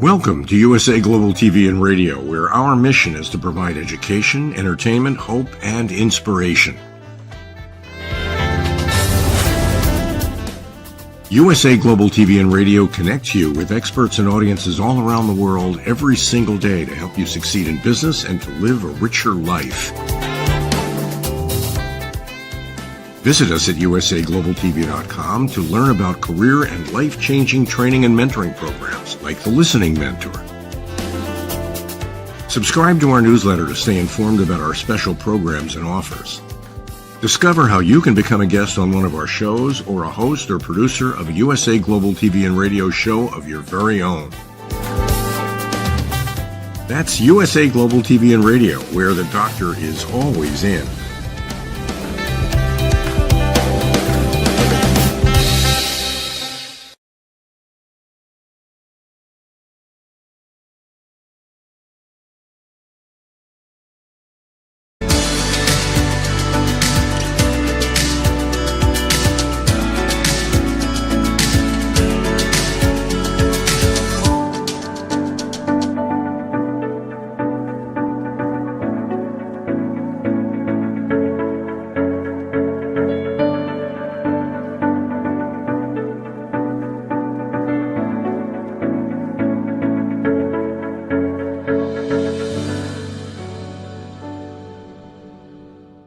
Welcome to USA Global TV and Radio, where our mission is to provide education, entertainment, hope, and inspiration. USA Global TV and Radio connects you with experts and audiences all around the world every single day to help you succeed in business and to live a richer life. Visit us at usaglobaltv.com to learn about career and life-changing training and mentoring programs like the Listening Mentor. Subscribe to our newsletter to stay informed about our special programs and offers. Discover how you can become a guest on one of our shows or a host or producer of a USA Global TV and Radio show of your very own. That's USA Global TV and Radio, where the doctor is always in.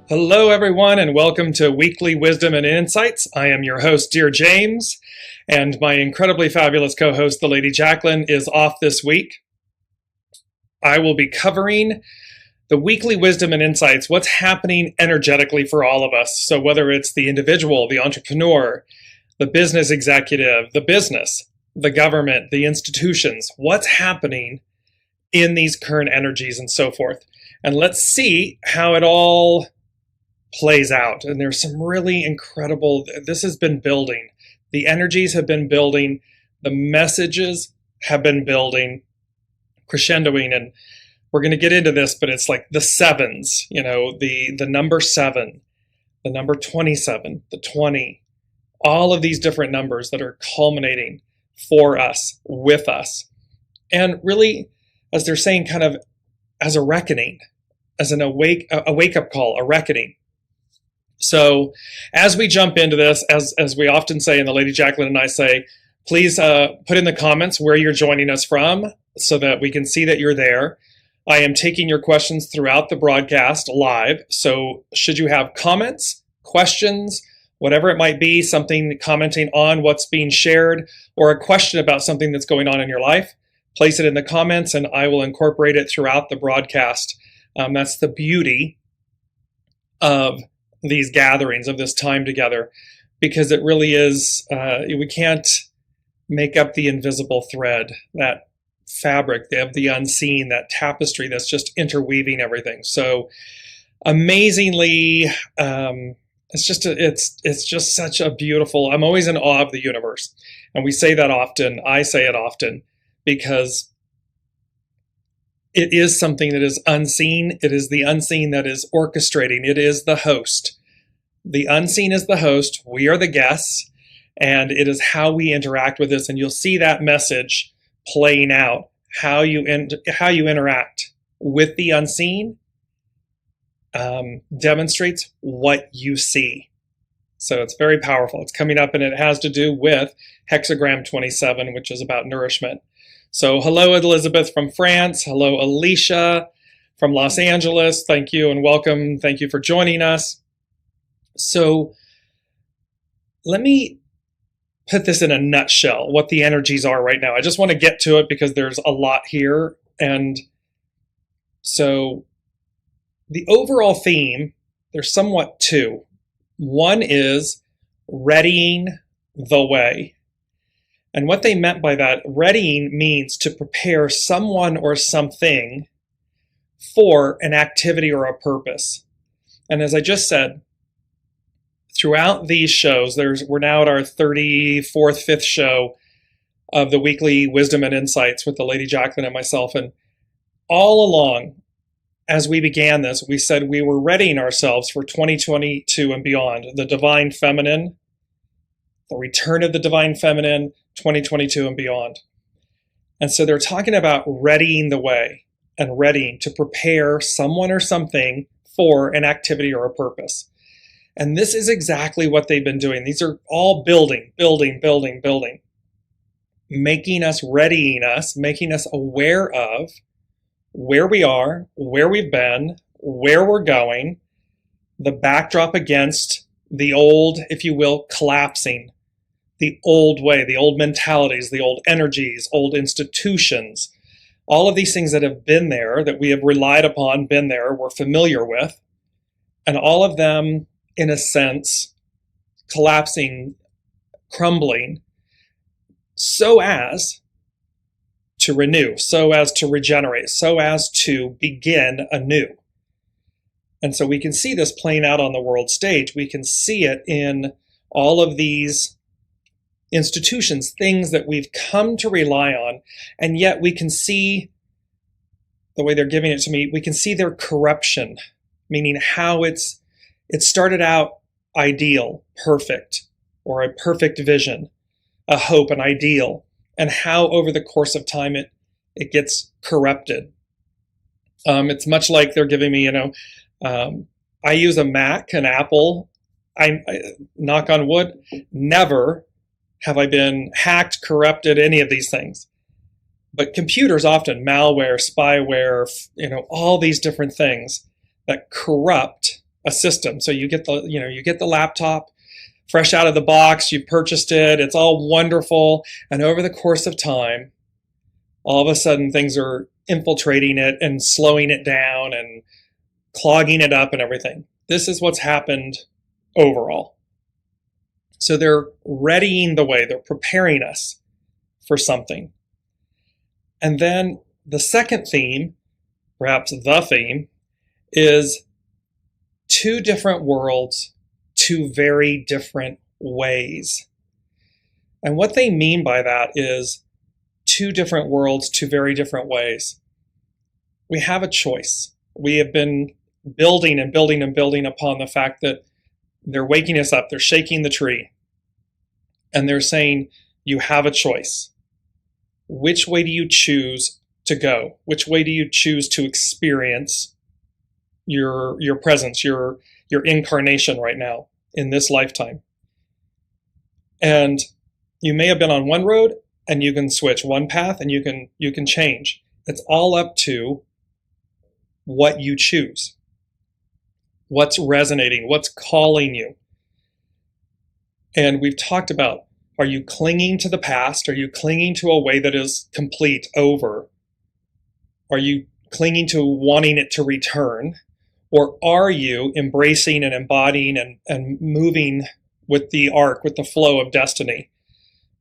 Hello, everyone, and welcome to Weekly Wisdom and Insights. I am your host, DearJames, and my incredibly fabulous co-host, the Lady Jacqueline, is off this week. I will be covering the Weekly Wisdom and Insights, what's happening energetically for all of us. So whether it's the individual, the entrepreneur, the business executive, the business, the government, the institutions, what's happening in these current energies and so forth. And let's see how it all plays out. And there's some really incredible, this has been building. The energies have been building. The messages have been building, crescendoing. And we're going to get into this, but it's like the sevens, you know, the number 7, the number 27, the 20, all of these different numbers that are culminating for us, with us. And really, as they're saying, kind of as a reckoning, as a wake-up call, a reckoning. So as we jump into this, as we often say, and the Lady Jacqueline and I say, please put in the comments where you're joining us from so that we can see that you're there. I am taking your questions throughout the broadcast live. So should you have comments, questions, whatever it might be, something commenting on what's being shared, or a question about something that's going on in your life, place it in the comments and I will incorporate it throughout the broadcast. That's the beauty of these gatherings, of this time together, because it really is, we can't make up the invisible thread, that fabric of the unseen, that tapestry that's just interweaving everything. So amazingly, it's just such a beautiful, I'm always in awe of the universe. And we say that often, I say it often, because it is something that is unseen. It is the unseen that is orchestrating. It is the host. The unseen is the host. We are the guests. And it is how we interact with this. And you'll see that message playing out. How you interact with the unseen demonstrates what you see. So it's very powerful. It's coming up, and it has to do with hexagram 27, which is about nourishment. So hello, Elizabeth from France. Hello, Alicia from Los Angeles. Thank you and welcome. Thank you for joining us. So let me put this in a nutshell, what the energies are right now. I just want to get to it because there's a lot here. And so the overall theme, there's somewhat two. One is readying the way. And what they meant by that, readying means to prepare someone or something for an activity or a purpose. And as I just said, throughout these shows, we're now at our 34th, 5th show of the Weekly Wisdom and Insights with the Lady Jacqueline and myself. And all along, as we began this, we said we were readying ourselves for 2022 and beyond, the Divine Feminine, the return of the Divine Feminine, 2022 and beyond. And so they're talking about readying the way and readying to prepare someone or something for an activity or a purpose. And this is exactly what they've been doing. These are all building, making us, readying us, making us aware of where we are, where we've been, where we're going, the backdrop against the old, if you will, collapsing, the old way, the old mentalities, the old energies, old institutions, all of these things that have been there, that we have relied upon, been there, we're familiar with, and all of them, in a sense, collapsing, crumbling, so as to renew, so as to regenerate, so as to begin anew. And so we can see this playing out on the world stage. We can see it in all of these institutions, things that we've come to rely on, and yet we can see the way they're giving it to me, we can see their corruption, meaning how it started out ideal, perfect, or a perfect vision, a hope, an ideal, and how over the course of time it gets corrupted. It's much like they're giving me, I use a Mac, an Apple. I knock on wood, never have I been hacked, corrupted, any of these things. But computers often, malware, spyware, all these different things that corrupt a system. So you get the laptop fresh out of the box, you've purchased it, it's all wonderful, and over the course of time, all of a sudden things are infiltrating it and slowing it down and clogging it up and everything. This is what's happened overall. So they're readying the way, they're preparing us for something. And then the second theme, perhaps the theme, is two different worlds, two very different ways. And what they mean by that is two different worlds, two very different ways. We have a choice. We have been building and building and building upon the fact that they're waking us up, they're shaking the tree, and they're saying, you have a choice. Which way do you choose to go? Which way do you choose to experience your presence, your incarnation right now in this lifetime? And you may have been on one road and you can switch one path and you can change. It's all up to what you choose. What's resonating, what's calling you. And we've talked about, are you clinging to the past? Are you clinging to a way that is complete, over? Are you clinging to wanting it to return? Or are you embracing and embodying and moving with the arc, with the flow of destiny?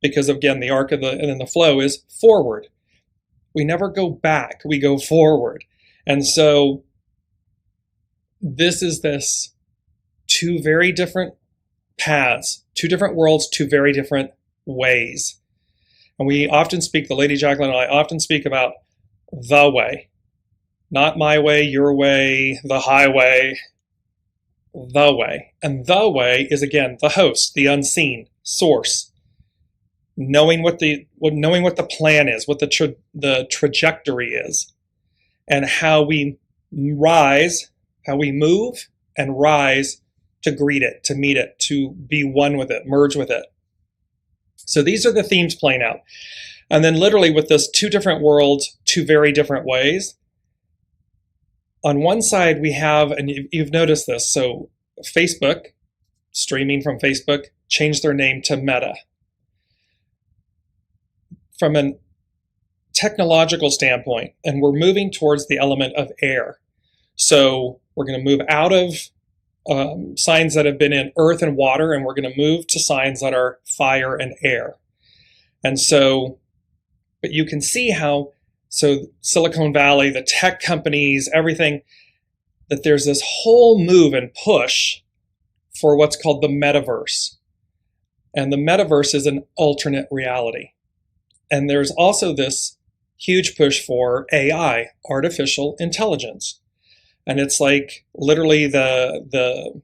Because again, the arc and the flow is forward. We never go back, we go forward. And so this is two very different paths, two different worlds, two very different ways. And we often speak, the Lady Jacqueline and I often speak about the way. Not my way, your way, the highway, the way. And the way is, again, the host, the unseen source. Knowing what the plan is, what the trajectory is, and how we rise, how we move and rise to greet it, to meet it, to be one with it, merge with it. So these are the themes playing out. And then literally with this two different worlds, two very different ways. On one side we have, and you've noticed this, so Facebook, streaming from Facebook, changed their name to Meta. From a technological standpoint, and we're moving towards the element of air. So we're going to move out of signs that have been in earth and water, and we're going to move to signs that are fire and air. And so, but you can see how, so Silicon Valley, the tech companies, everything, that there's this whole move and push for what's called the metaverse. And the metaverse is an alternate reality. And there's also this huge push for AI, artificial intelligence. And it's like literally the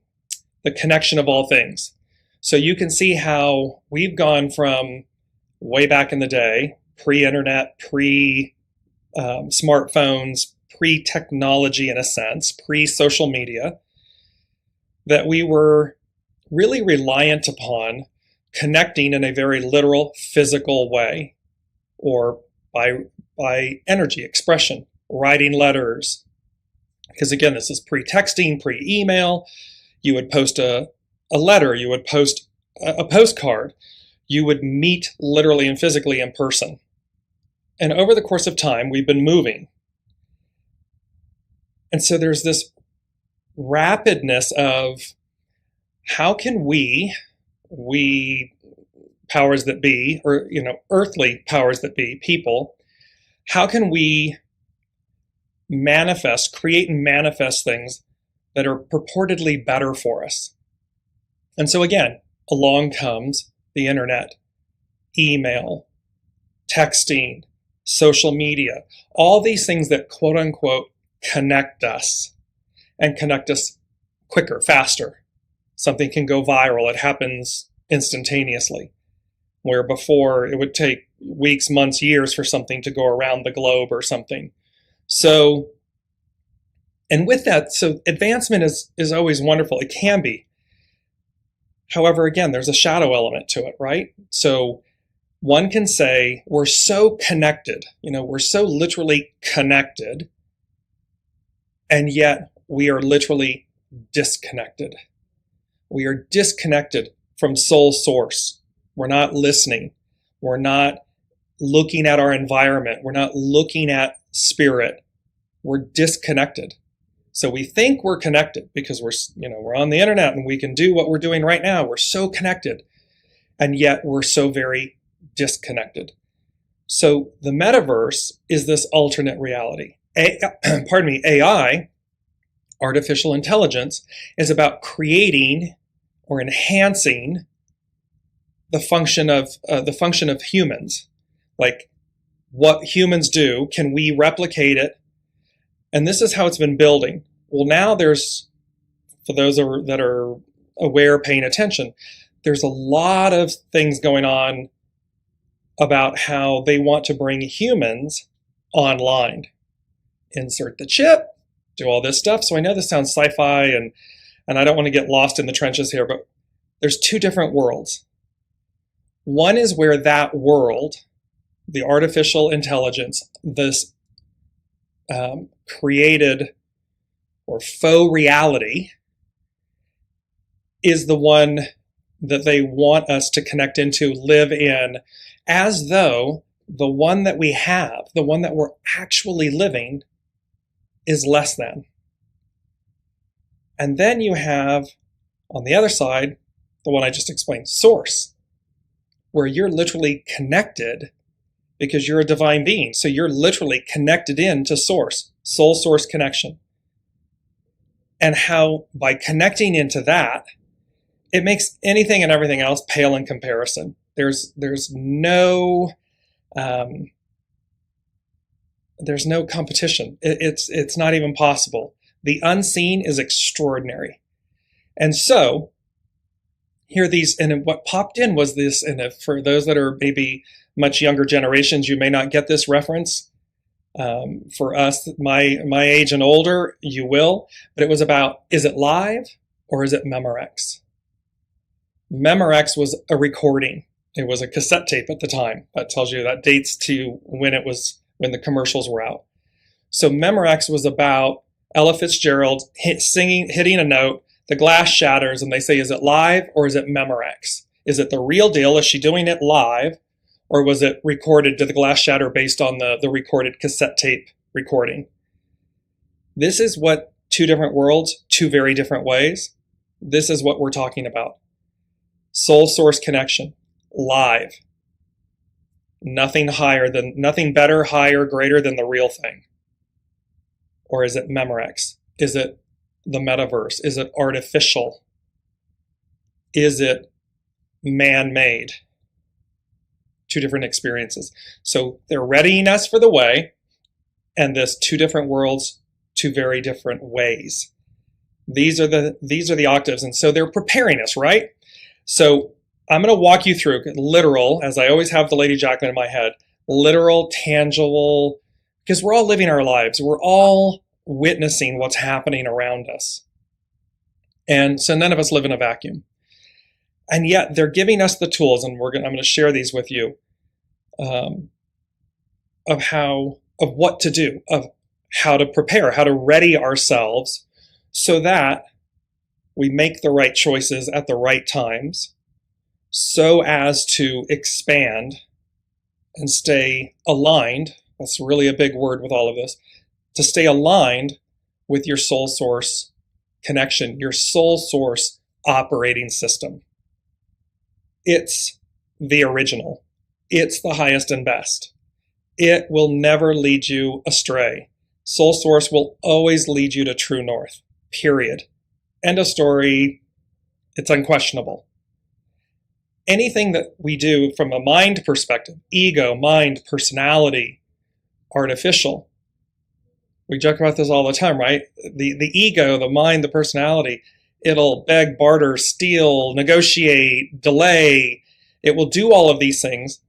connection of all things. So you can see how we've gone from way back in the day, pre-internet, pre-smartphones, pre-technology in a sense, pre-social media, that we were really reliant upon connecting in a very literal, physical way, or by energy expression, writing letters. Because again, this is pre-texting, pre-email. You would post a letter, you would post a postcard, you would meet literally and physically in person. And over the course of time, we've been moving. And so there's this rapidness of how can we powers that be, or earthly powers that be, people, how can we create and manifest things that are purportedly better for us? And so again, along comes the internet, email, texting, social media, all these things that quote unquote connect us and connect us quicker, faster. Something can go viral. It happens instantaneously, where before it would take weeks, months, years for something to go around the globe or something. So, and with that, so advancement is always wonderful. It can be. However, again, there's a shadow element to it, right? So one can say we're so connected, we're so literally connected, and yet we are literally disconnected. We are disconnected from soul source. We're not listening. We're not looking at our environment. We're not looking at spirit. We're disconnected. So we think we're connected because we're on the internet and we can do what we're doing right now. We're so connected, and yet we're so very disconnected. So the metaverse is this alternate reality. AI, artificial intelligence, is about creating or enhancing the function of humans. Like what humans do, can we replicate it? And this is how it's been building. Well, now there's, for those that are aware, paying attention, there's a lot of things going on about how they want to bring humans online. Insert the chip, do all this stuff. So I know this sounds sci-fi and I don't want to get lost in the trenches here, but there's two different worlds. One is where that world, the artificial intelligence, this created or faux reality, is the one that they want us to connect into, live in, as though the one that we have, the one that we're actually living, is less than. And then you have, on the other side, the one I just explained, source, where you're literally connected because you're a divine being. So you're literally connected into source, soul source connection. And how by connecting into that, it makes anything and everything else pale in comparison. There's no competition. It's not even possible. The unseen is extraordinary. And so here these, and what popped in was this, and if, for those that are maybe much younger generations, you may not get this reference. For us, my age and older, you will. But it was about, is it live or is it Memorex? Memorex was a recording. It was a cassette tape at the time. That tells you, that dates to when the commercials were out. So Memorex was about Ella Fitzgerald hitting a note, the glass shatters, and they say, is it live or is it Memorex? Is it the real deal? Is she doing it live? Or was it recorded? Did the glass shatter based on the recorded cassette tape recording? This is what two different worlds, two very different ways. This is what we're talking about. Soul source connection, live. Nothing better, higher, greater than the real thing. Or is it Memorex? Is it the metaverse? Is it artificial? Is it man-made? Two different experiences. So they're readying us for the way, and this two different worlds, two very different ways. These are the octaves, and so they're preparing us, right? So I'm going to walk you through literal, as I always have the Lady Jacqueline in my head, literal, tangible, because we're all living our lives. We're all witnessing what's happening around us. And so none of us live in a vacuum. And yet they're giving us the tools, and I'm going to share these with you, of what to do, of how to prepare, how to ready ourselves so that we make the right choices at the right times so as to expand and stay aligned. That's really a big word with all of this. To stay aligned with your soul source connection, your soul source operating system. It's the original. It's the highest and best. It will never lead you astray. Soul source will always lead you to true north, period. End of story. It's unquestionable. Anything that we do from a mind perspective, ego, mind, personality, artificial. We joke about this all the time, right? The ego, the mind, the personality, it'll beg, barter, steal, negotiate, delay. It will do all of these things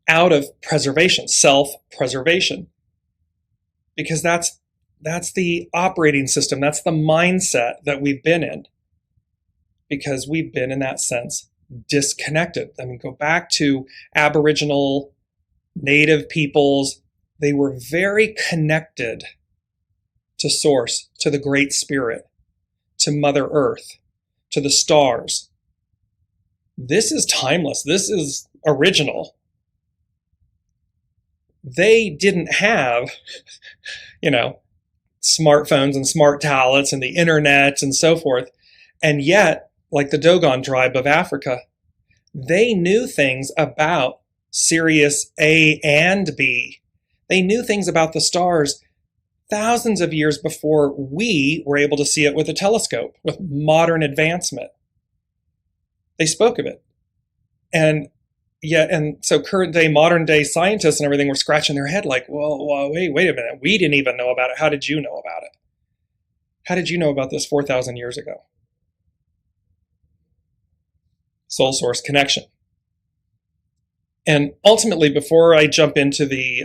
out of preservation, self-preservation. Because that's the operating system, that's the mindset that we've been in. Because we've been, in that sense, disconnected. I mean, go back to Aboriginal, Native peoples. They were very connected to Source, to the Great Spirit, to Mother Earth, to the stars. This is timeless. This is original. They didn't have, smartphones and smart tablets and the internet and so forth. And yet, like the Dogon tribe of Africa, they knew things about Sirius A and B. They knew things about the stars thousands of years before we were able to see it with a telescope, with modern advancement. They spoke of it. And so current day, modern day scientists and everything were scratching their head like, well, wait a minute. We didn't even know about it. How did you know about it? How did you know about this 4,000 years ago? Soul source connection. And ultimately, before I jump into the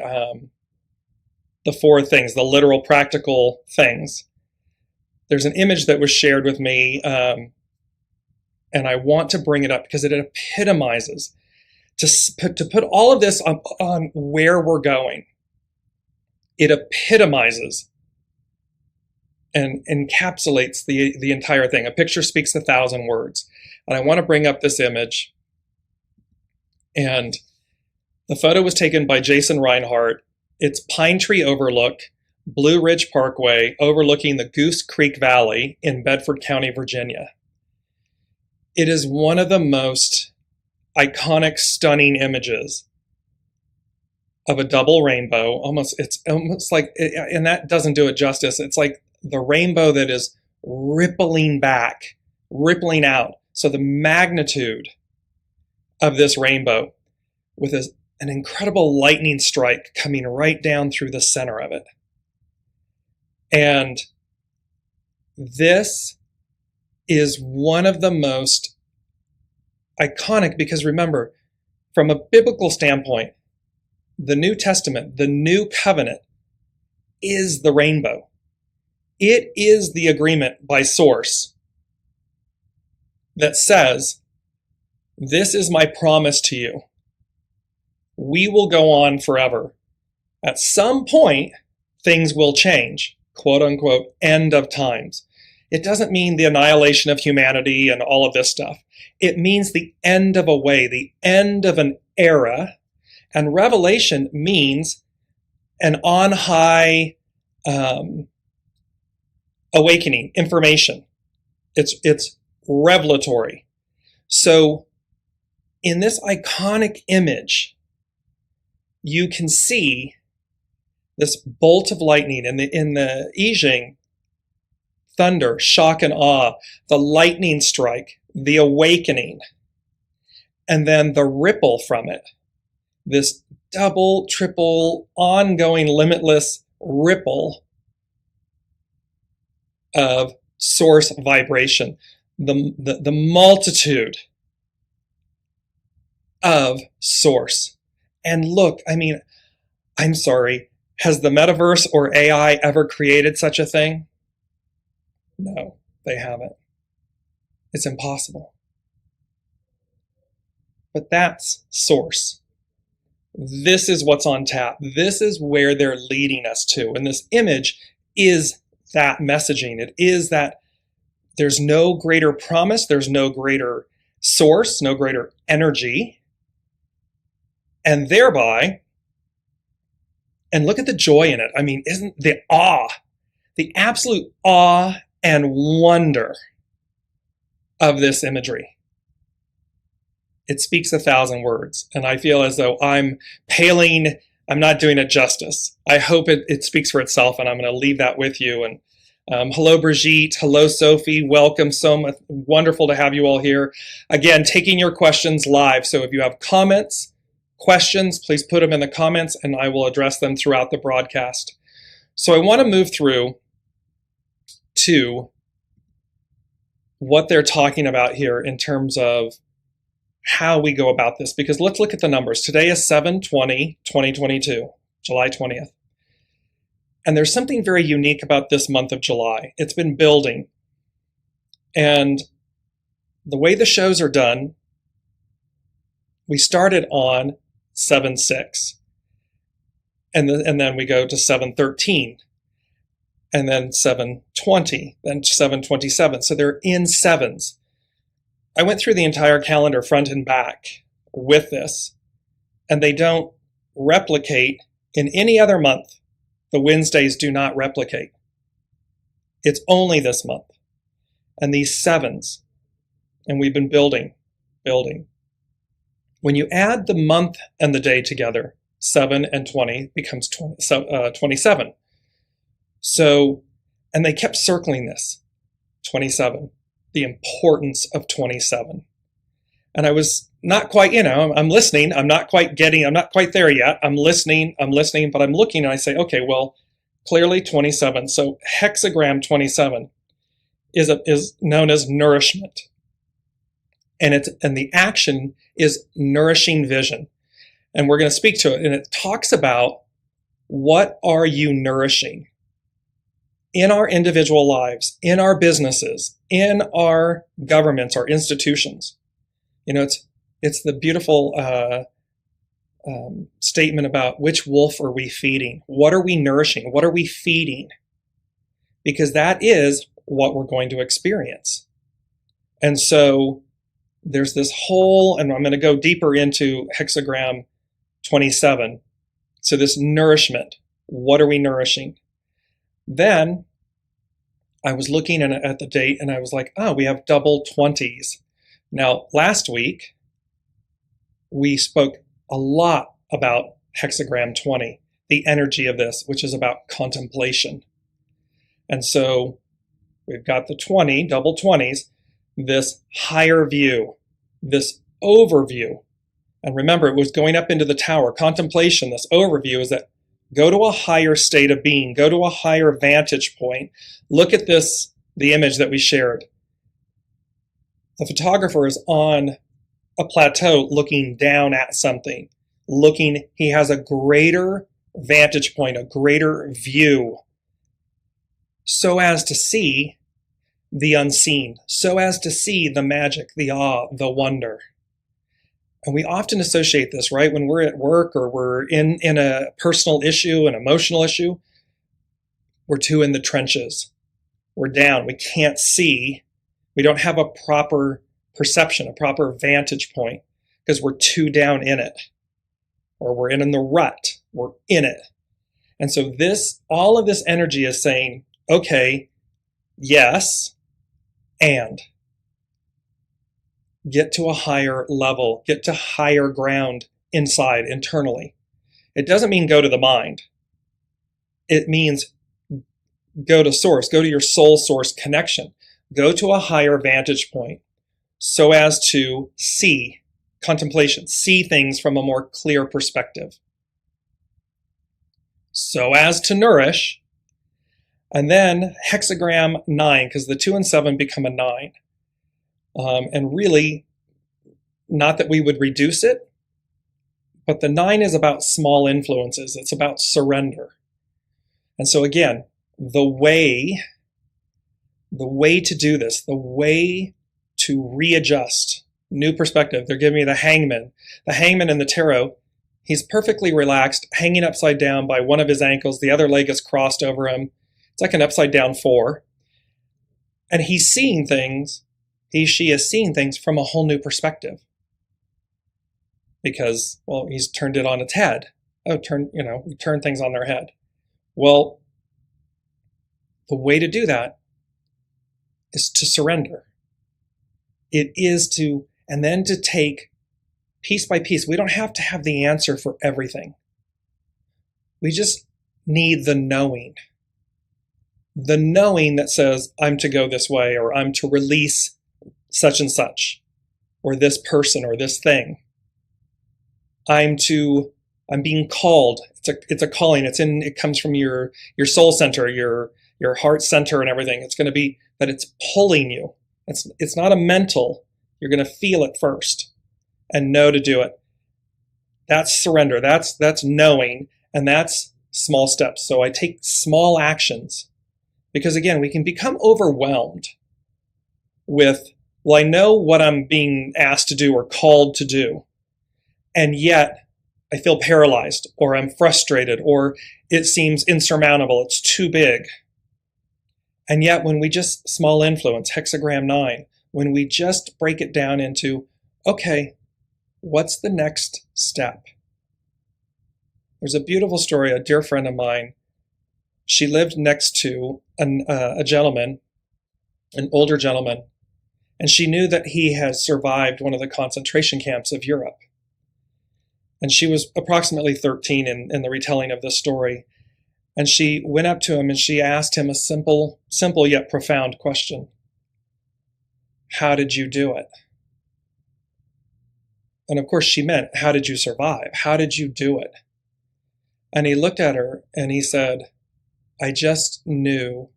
four things, the literal practical things, there's an image that was shared with me, and I want to bring it up because it epitomizes, to put all of this on where we're going. It epitomizes and encapsulates the entire thing. A picture speaks 1,000 words. And I want to bring up this image. And the photo was taken by Jason Reinhardt. It's Pine Tree Overlook, Blue Ridge Parkway, overlooking the Goose Creek Valley in Bedford County, Virginia. It is one of the most iconic, stunning images of a double rainbow. It's almost like, and that doesn't do it justice. It's like the rainbow that is rippling back, rippling out. So the magnitude of this rainbow with an incredible lightning strike coming right down through the center of it. And this is one of the most iconic, because remember, from a biblical standpoint, the New Testament, the New Covenant, is the rainbow. It is the agreement by Source that says, this is my promise to you. We will go on forever. At some point, things will change, quote unquote, end of times. It doesn't mean the annihilation of humanity and all of this stuff. It means the end of a way, the end of an era. And revelation means an on high awakening, information. It's revelatory. So in this iconic image, you can see this bolt of lightning in the I Ching, thunder, shock and awe, the lightning strike, the awakening, and then the ripple from it, this double, triple, ongoing, limitless ripple of source vibration, the multitude of source. And look, I mean, I'm sorry, has the metaverse or AI ever created such a thing? No, they haven't. It's impossible. But that's source. This is what's on tap. This is where they're leading us to. And this image is that messaging. It is that there's no greater promise, there's no greater source, no greater energy. And thereby, and look at the joy in it. I mean, isn't the awe, the absolute awe and wonder of this imagery? It speaks 1,000 words. And I feel as though I'm not doing it justice. I hope it speaks for itself, and I'm going to leave that with you. And hello, Brigitte. Hello, Sophie. Welcome. So much, wonderful to have you all here. Again, taking your questions live. So if you have comments, questions, please put them in the comments, and I will address them throughout the broadcast. So I want to move through to what they're talking about here in terms of how we go about this, because let's look at the numbers. Today is 7/20/2022, July 20th. And there's something very unique about this month of July. It's been building. And the way the shows are done, we started on 7/6. And then we go to 7/13. And then 7/20, then 7/27. So they're in sevens. I went through the entire calendar front and back with this, and they don't replicate in any other month. The Wednesdays do not replicate. It's only this month. And these sevens, and we've been building. When you add the month and the day together, 7 and 20 becomes 27. So, and they kept circling this, 27. The importance of 27. And I was not quite, I'm listening. I'm not quite there yet. I'm listening, but I'm looking and I say, okay, well, clearly 27. So hexagram 27 is known as nourishment. And the action is nourishing vision. And we're going to speak to it. And it talks about, what are you nourishing in our individual lives, in our businesses, in our governments, our institutions? It's the beautiful statement about, which wolf are we feeding? What are we nourishing? What are we feeding? Because that is what we're going to experience. And so there's this whole, and I'm going to go deeper into hexagram 27. So this nourishment, what are we nourishing? Then I was looking at the date and I was like, oh, we have double 20s. Now, last week, we spoke a lot about hexagram 20, the energy of this, which is about contemplation. And so we've got the 20, double 20s, this higher view, this overview. And remember, it was going up into the tower. Contemplation, this overview, is that go to a higher state of being, go to a higher vantage point. Look at this, the image that we shared. The photographer is on a plateau looking down at something, he has a greater vantage point, a greater view, so as to see the unseen, so as to see the magic, the awe, the wonder. And we often associate this, right? When we're at work or we're in a personal issue, an emotional issue, we're too in the trenches. We're down. We can't see. We don't have a proper perception, a proper vantage point, because we're too down in it. Or we're in the rut. We're in it. And so all of this energy is saying, okay, yes, and get to a higher level, get to higher ground inside, internally. It doesn't mean go to the mind. It means go to source, go to your soul source connection, go to a higher vantage point so as to see, contemplation, see things from a more clear perspective. So as to nourish, and then hexagram 9, because the 2 and 7 become a 9. And really, not that we would reduce it, But the 9 is about small influences. It's about surrender. And so again, the way to do this, the way to readjust, new perspective. They're giving me the hangman. The hangman in the tarot, he's perfectly relaxed, hanging upside down by one of his ankles. The other leg is crossed over him. It's like an upside down 4. And he's seeing things, she is seeing things from a whole new perspective. Because, well, he's turned it on its head. We turn things on their head. Well, the way to do that is to surrender. It is to, and then to take piece by piece. We don't have to have the answer for everything. We just need the knowing. The knowing that says, I'm to go this way, or I'm to release such and such, or this person, or this thing. I'm being called. It's a calling. It comes from your soul center, your heart center and everything. It's going to be that it's pulling you. It's not a mental. You're going to feel it first and know to do it. That's surrender. That's knowing, and that's small steps. So I take small actions because, again, we can become overwhelmed with, well, I know what I'm being asked to do or called to do, and yet I feel paralyzed, or I'm frustrated, or it seems insurmountable. It's too big. And yet when we just, small influence, hexagram 9, when we just break it down into, okay, what's the next step? There's a beautiful story. A dear friend of mine, she lived next to a gentleman, an older gentleman, and she knew that he had survived one of the concentration camps of Europe. And she was approximately 13 in the retelling of this story. And she went up to him and she asked him a simple yet profound question. How did you do it? And of course she meant, how did you survive? How did you do it? And he looked at her and he said, I just knew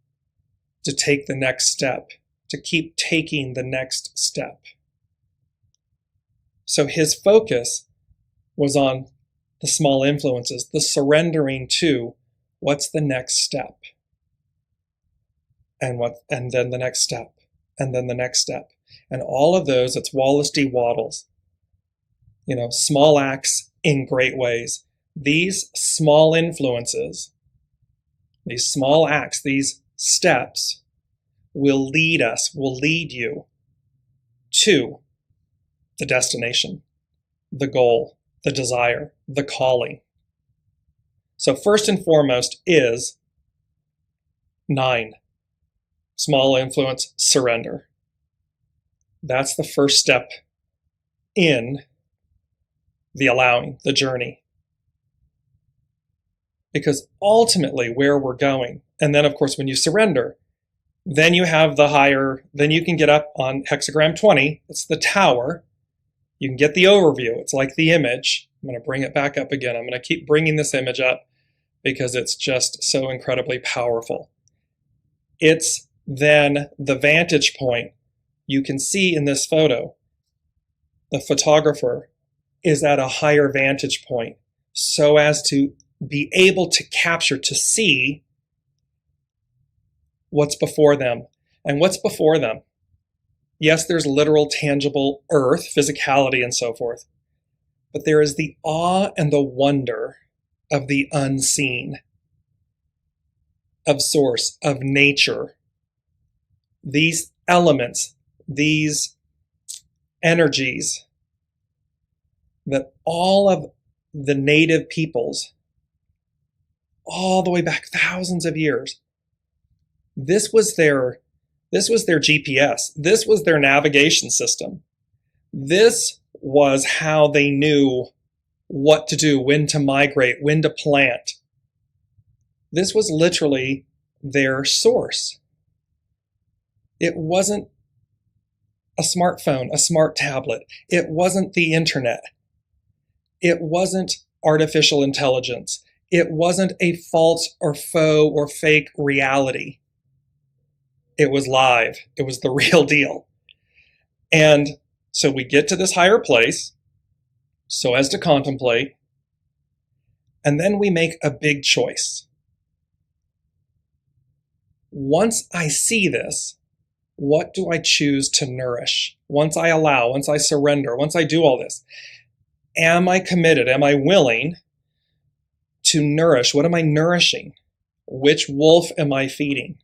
to take the next step, to keep taking the next step. So his focus was on the small influences, the surrendering to what's the next step, and then the next step, and then the next step. And all of those, it's Wallace D. Wattles, small acts in great ways. These small influences, these small acts, these steps will lead you to the destination, the goal, the desire, the calling. So first and foremost is 9, small influence, surrender. That's the first step in the allowing, the journey. Because ultimately where we're going, and then of course when you surrender, then you have the higher, then you can get up on hexagram 20, it's the tower. You can get the overview. It's like the image. I'm going to bring it back up again. I'm going to keep bringing this image up because it's just so incredibly powerful. It's then the vantage point. You can see in this photo, the photographer is at a higher vantage point so as to be able to capture, to see what's before them. And what's before them? Yes, there's literal, tangible earth, physicality, and so forth. But there is the awe and the wonder of the unseen, of source, of nature. These elements, these energies that all of the native peoples, all the way back thousands of years, this was their GPS. This was their navigation system. This was how they knew what to do, when to migrate, when to plant. This was literally their source. It wasn't a smartphone, a smart tablet. It wasn't the internet. It wasn't artificial intelligence. It wasn't a false or faux or fake reality. It was live. It was the real deal. And so we get to this higher place so as to contemplate. And then we make a big choice. Once I see this, what do I choose to nourish? Once I allow, once I surrender, once I do all this, am I committed? Am I willing to nourish? What am I nourishing? Which wolf am I feeding?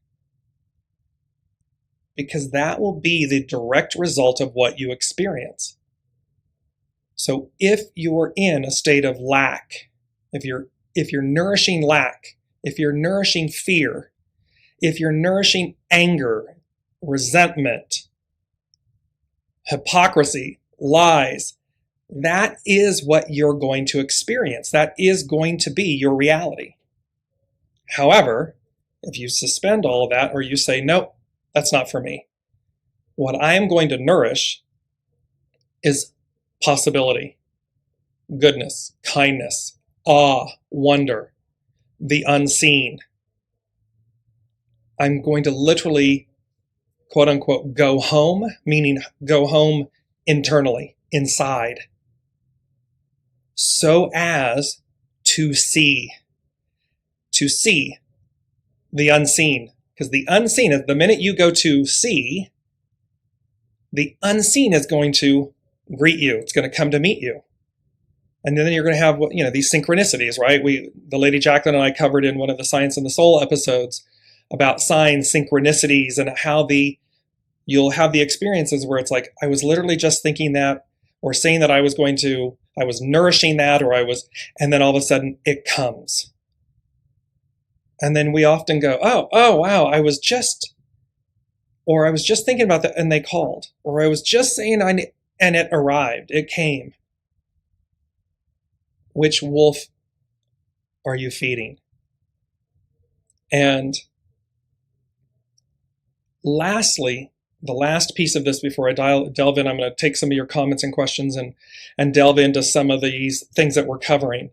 Because that will be the direct result of what you experience. So if you're in a state of lack, if you're nourishing lack, if you're nourishing fear, if you're nourishing anger, resentment, hypocrisy, lies, that is what you're going to experience. That is going to be your reality. However, if you suspend all of that, or you say, nope, that's not for me, what I am going to nourish is possibility, goodness, kindness, awe, wonder, the unseen. I'm going to literally, quote unquote, go home, meaning go home internally, inside, so as to see the unseen. Because the unseen is the minute you go to see, the unseen is going to greet you. It's going to come to meet you. And then you're going to have, these synchronicities, right? The Lady Jacqueline and I covered in one of the Science and the Soul episodes about signs, synchronicities, and how you'll have the experiences where it's like, I was literally just thinking that, or saying that I was nourishing that, and then all of a sudden it comes. And then we often go, oh, wow, I was just thinking about that and they called, or I was just saying, and it arrived, it came. Which wolf are you feeding? And lastly, the last piece of this before I delve in, I'm going to take some of your comments and questions and delve into some of these things that we're covering.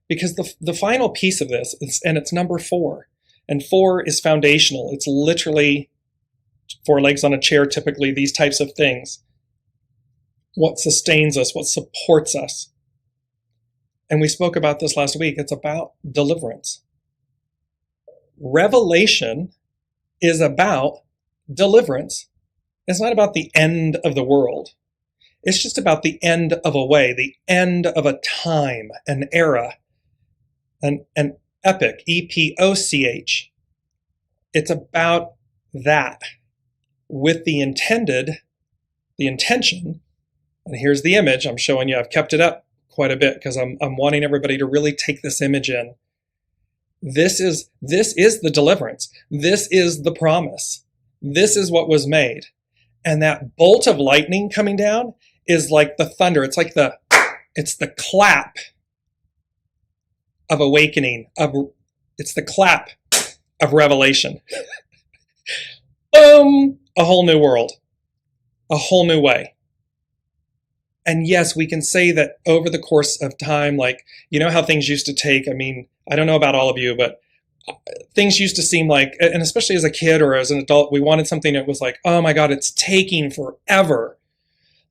Because the final piece of this, and it's number 4, and 4 is foundational. It's literally 4 legs on a chair, typically, these types of things. What sustains us, what supports us. And we spoke about this last week. It's about deliverance. Revelation is about deliverance. It's not about the end of the world. It's just about the end of a way, the end of a time, an era, an epoch, epoch. It's about that with the intention, and here's the image I'm showing you. I've kept it up quite a bit because I'm wanting everybody to really take this image in. This is the deliverance. This is the promise. This is what was made. And that bolt of lightning coming down is like the thunder. It's like it's the clap of awakening. It's the clap of revelation. Boom! A whole new world. A whole new way. And yes, we can say that over the course of time, like, how things used to take, I don't know about all of you, but things used to seem like, and especially as a kid or as an adult, we wanted something that was like, oh my God, it's taking forever.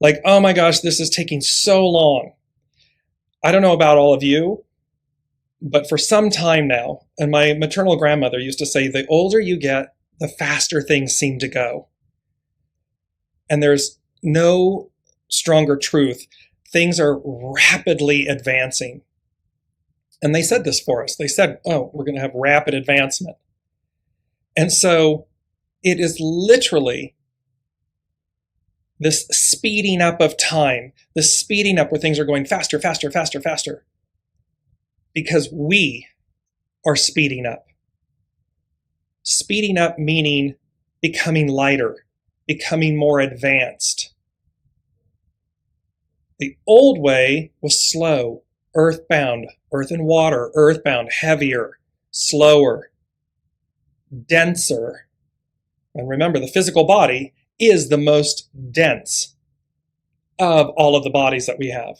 Like, oh my gosh, this is taking so long. I don't know about all of you, but for some time now, and my maternal grandmother used to say, the older you get, the faster things seem to go. And there's no stronger truth. Things are rapidly advancing. And they said this for us. They said, oh, we're going to have rapid advancement. And so it is literally this speeding up of time, this speeding up where things are going faster, faster, faster, faster. Because we are speeding up. Speeding up meaning becoming lighter, becoming more advanced. The old way was slow, earthbound, earth and water, earthbound, heavier, slower, denser. And remember, the physical body is the most dense of all of the bodies that we have.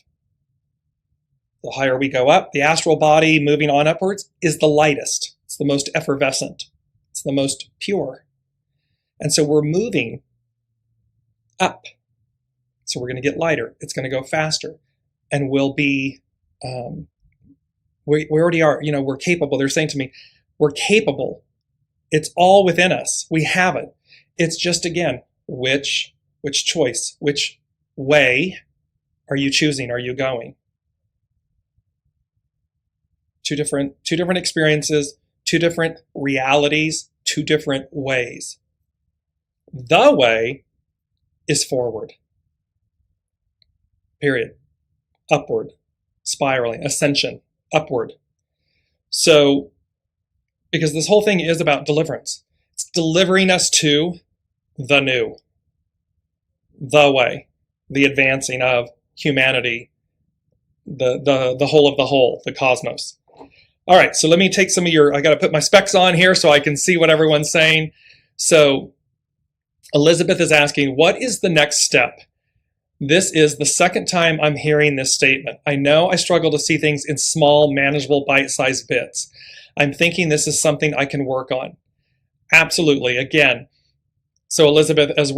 The higher we go up, the astral body moving on upwards is the lightest. It's the most effervescent. It's the most pure. And so we're moving up. So we're going to get lighter. It's going to go faster. And we'll be We already are, we're capable. They're saying to me, we're capable. It's all within us. We have it. It's just, again, which choice, which way are you choosing? Are you going? Two different experiences, two different realities, two different ways. The way is forward. Period. Upward. Spiraling. Ascension. Upward. So, because this whole thing is about deliverance. It's delivering us to the new. The way. The advancing of humanity. The whole of the whole. The cosmos. All right, so let me take some of I got to put my specs on here so I can see what everyone's saying. So Elizabeth is asking, what is the next step? This is the second time I'm hearing this statement. I know I struggle to see things in small, manageable, bite-sized bits. I'm thinking this is something I can work on. Absolutely, again. So Elizabeth, as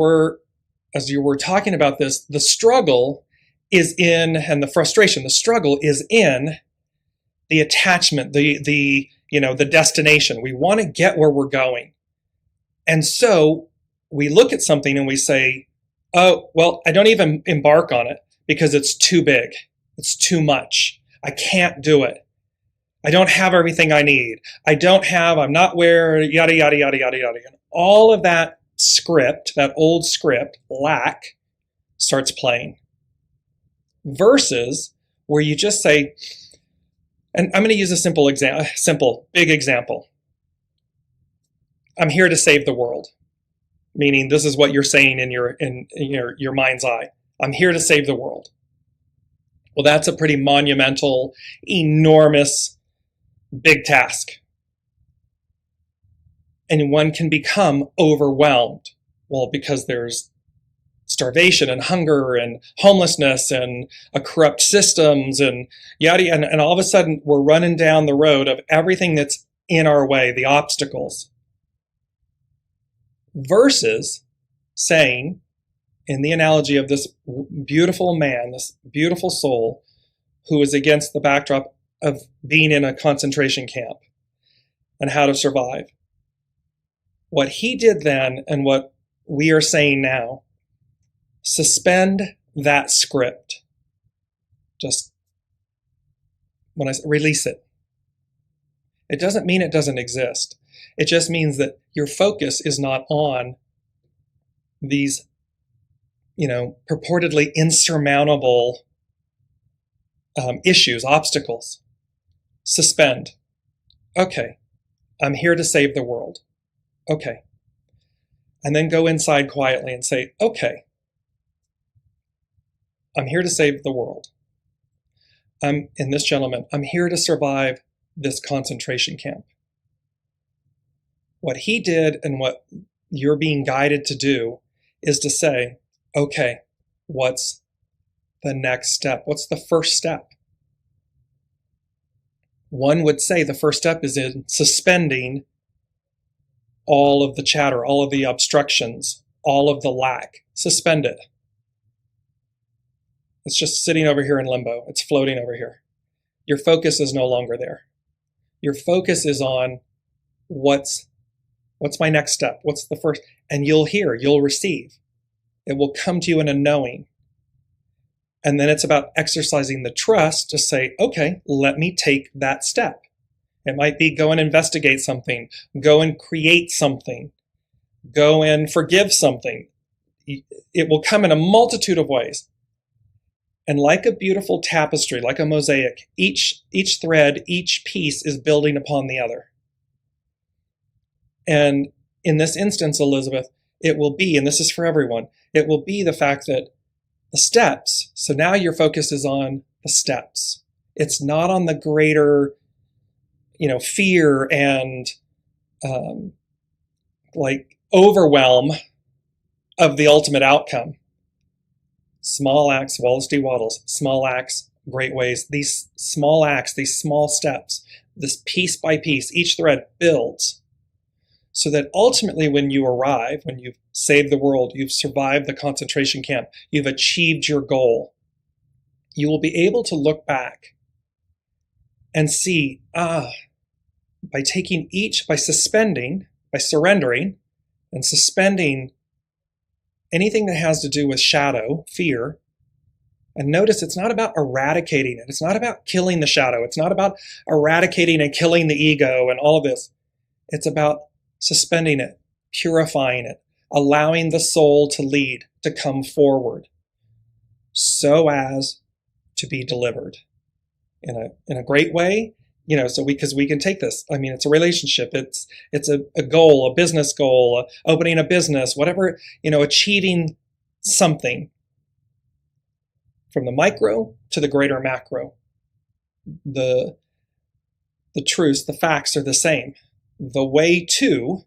you were talking about this, the struggle is in, and the frustration, the struggle is in the attachment, the destination. We want to get where we're going. And so we look at something and we say, oh, well, I don't even embark on it because it's too big. It's too much. I can't do it. I don't have everything I need. I'm not where, yada, yada, yada, yada, yada. And all of that script, that old script, lack, starts playing. Versus where you just say, and I'm going to use a big example. I'm here to save the world. Meaning this is what you're saying in your mind's eye. I'm here to save the world. Well, that's a pretty monumental, enormous, big task. And one can become overwhelmed. Well, because there's starvation and hunger and homelessness and corrupt systems and yada, and all of a sudden we're running down the road of everything that's in our way, the obstacles. Versus saying, in the analogy of this beautiful man, this beautiful soul, who is against the backdrop of being in a concentration camp and how to survive. What he did then and what we are saying now, suspend that script. Just when I release it. It doesn't mean it doesn't exist. It just means that your focus is not on these, purportedly insurmountable issues, obstacles. Suspend. Okay, I'm here to save the world. Okay. And then go inside quietly and say, okay, I'm here to save the world. I'm here to survive this concentration camp. What he did and what you're being guided to do is to say, okay, what's the next step? What's the first step? One would say the first step is in suspending all of the chatter, all of the obstructions, all of the lack. Suspend it. It's just sitting over here in limbo. It's floating over here. Your focus is no longer there. Your focus is on what's my next step? What's the first? And you'll hear, you'll receive. It will come to you in a knowing. And then it's about exercising the trust to say, okay, let me take that step. It might be go and investigate something, go and create something, go and forgive something. It will come in a multitude of ways. And like a beautiful tapestry, like a mosaic, each thread, each piece is building upon the other. And in this instance, Elizabeth, it will be, and this is for everyone, it will be the fact that the steps, so now your focus is on the steps. It's not on the greater, fear and overwhelm of the ultimate outcome. Small acts, Wallace D. Wattles, small acts, great ways. These small acts, these small steps, this piece by piece, each thread builds so that ultimately when you arrive, when you've saved the world, you've survived the concentration camp, you've achieved your goal, you will be able to look back and see, by taking each, by suspending, by surrendering and suspending anything that has to do with shadow, fear, and notice it's not about eradicating it. It's not about killing the shadow. It's not about eradicating and killing the ego and all of this. It's about suspending it, purifying it, allowing the soul to lead, to come forward, so as to be delivered in a great way. So because we can take this. I mean, it's a relationship. It's a goal, a business goal, opening a business, whatever, achieving something. From the micro to the greater macro. The truths, the facts are the same. The way to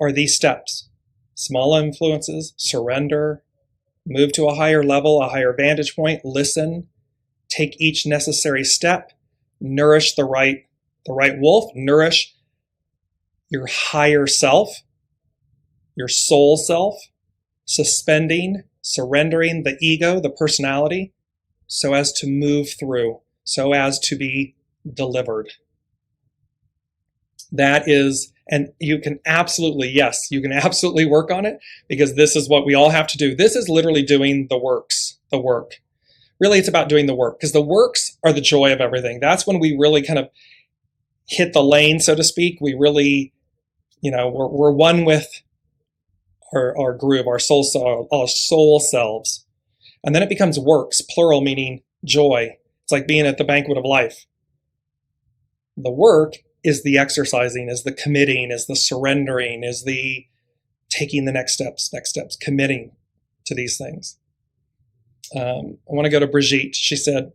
are these steps. Small influences, surrender, move to a higher level, a higher vantage point, listen, take each necessary step, nourish the right wolf, nourish your higher self, your soul self, suspending, surrendering the ego, the personality, so as to move through, so as to be delivered. That is, and you can absolutely work on it, because this is what we all have to do. This is literally doing the work. Really, it's about doing the work, because the works are the joy of everything. That's when we really kind of hit the lane, so to speak. We really, we're one with our groove, our soul selves. And then it becomes works, plural, meaning joy. It's like being at the banquet of life. The work is the exercising, is the committing, is the surrendering, is the taking the next steps, committing to these things. I want to go to Brigitte. She said,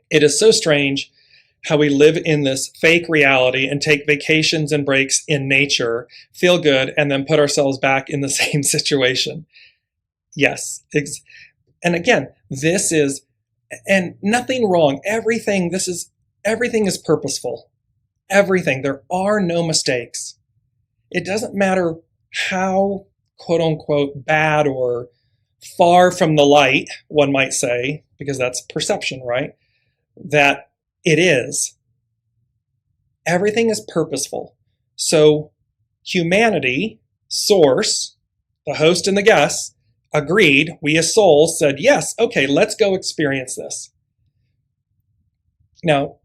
"It is so strange how we live in this fake reality and take vacations and breaks in nature, feel good, and then put ourselves back in the same situation." Yes. And again, this is, and nothing wrong. Everything is purposeful. Everything. There are no mistakes. It doesn't matter how, quote unquote, bad or far from the light, one might say, because that's perception, right? That it is. Everything is purposeful. So humanity, source, the host and the guests, agreed. We as souls said, yes, okay, let's go experience this. Now,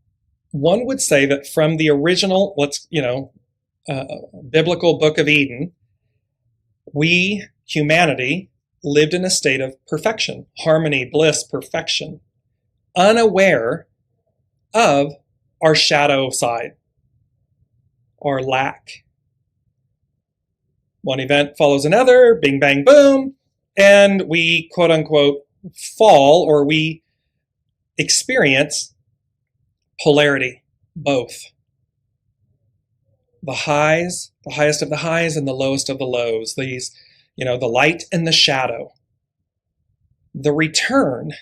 one would say that from the original, biblical Book of Eden, we, humanity, lived in a state of perfection, harmony, bliss, perfection, unaware of our shadow side, our lack. One event follows another, bing, bang, boom, and we, quote unquote, fall, or we experience polarity, both. The highs, the highest of the highs and the lowest of the lows, these, the light and the shadow. The return